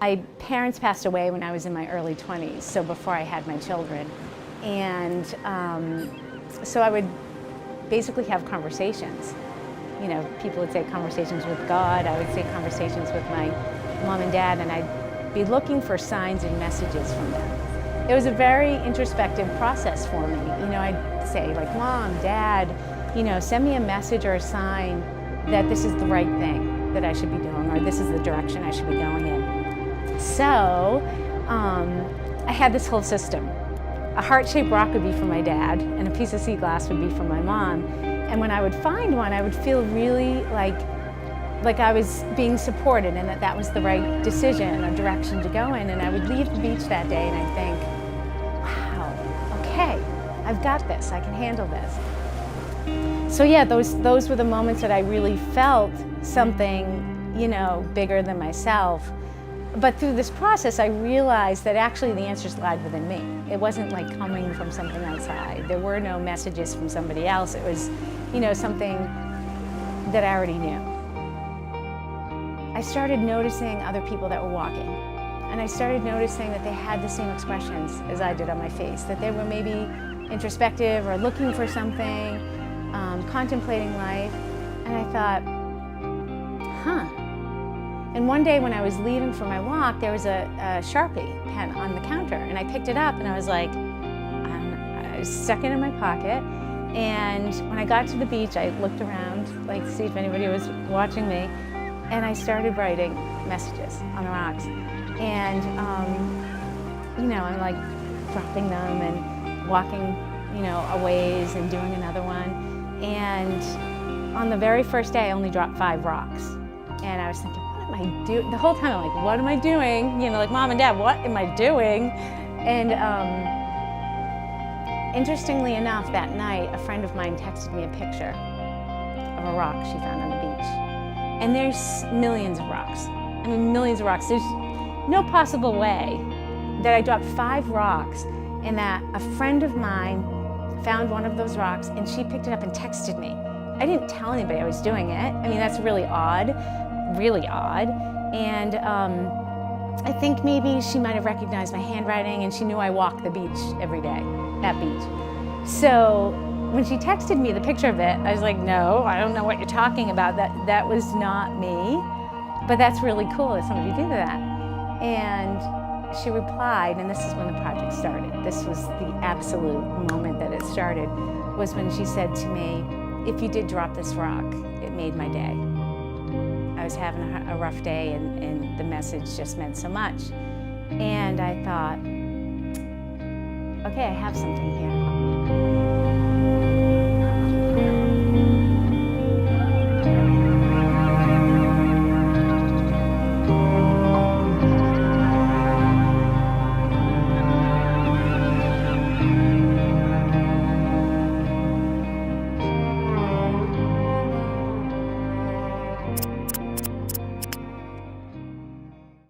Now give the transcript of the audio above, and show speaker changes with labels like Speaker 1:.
Speaker 1: My parents passed away when I was in my early 20s, so before I had my children. And so I would basically have conversations. You know, people would say conversations with God, I would say conversations with my mom and dad, and I'd be looking for signs and messages from them. It was a very introspective process for me. You know, I'd say like, Mom, Dad, you know, send me a message or a sign that this is the right thing that I should be doing, or this is the direction I should be going in. So I had this whole system. A heart-shaped rock would be for my dad, and a piece of sea glass would be for my mom. And when I would find one, I would feel really like I was being supported and that was the right decision or direction to go in. And I would leave the beach that day and I'd think, wow, okay, I've got this, I can handle this. So yeah, those were the moments that I really felt something, you know, bigger than myself. But through this process, I realized that actually the answers lied within me. It wasn't like coming from something outside. There were no messages from somebody else. It was, you know, something that I already knew. I started noticing other people that were walking. And I started noticing that they had the same expressions as I did on my face, that they were maybe introspective or looking for something, contemplating life. And I thought, huh. And one day when I was leaving for my walk, there was a Sharpie pen on the counter, and I picked it up and I was like, I stuck it in my pocket. And when I got to the beach, I looked around like to see if anybody was watching me, and I started writing messages on the rocks. And you know, I'm like dropping them and walking, you know, a ways and doing another one. And on the very first day, I only dropped 5 rocks. And I was thinking, what am I doing? The whole time I'm like, what am I doing? You know, like, Mom and Dad, what am I doing? And interestingly enough, that night, a friend of mine texted me a picture of a rock she found on the beach. And there's millions of rocks. I mean, millions of rocks. There's no possible way that I dropped 5 rocks and that a friend of mine found one of those rocks and she picked it up and texted me. I didn't tell anybody I was doing it. I mean, that's really odd. Really odd. And I think maybe she might have recognized my handwriting and she knew I walked the beach every day, that beach. So when she texted me the picture of it, I was like, no, I don't know what you're talking about. That was not me. But that's really cool that somebody did that. And she replied, and this is when the project started. This was the absolute moment that it started, was when she said to me, if you did drop this rock, it made my day. I was having a rough day and the message just meant so much. And I thought, okay, I have something here.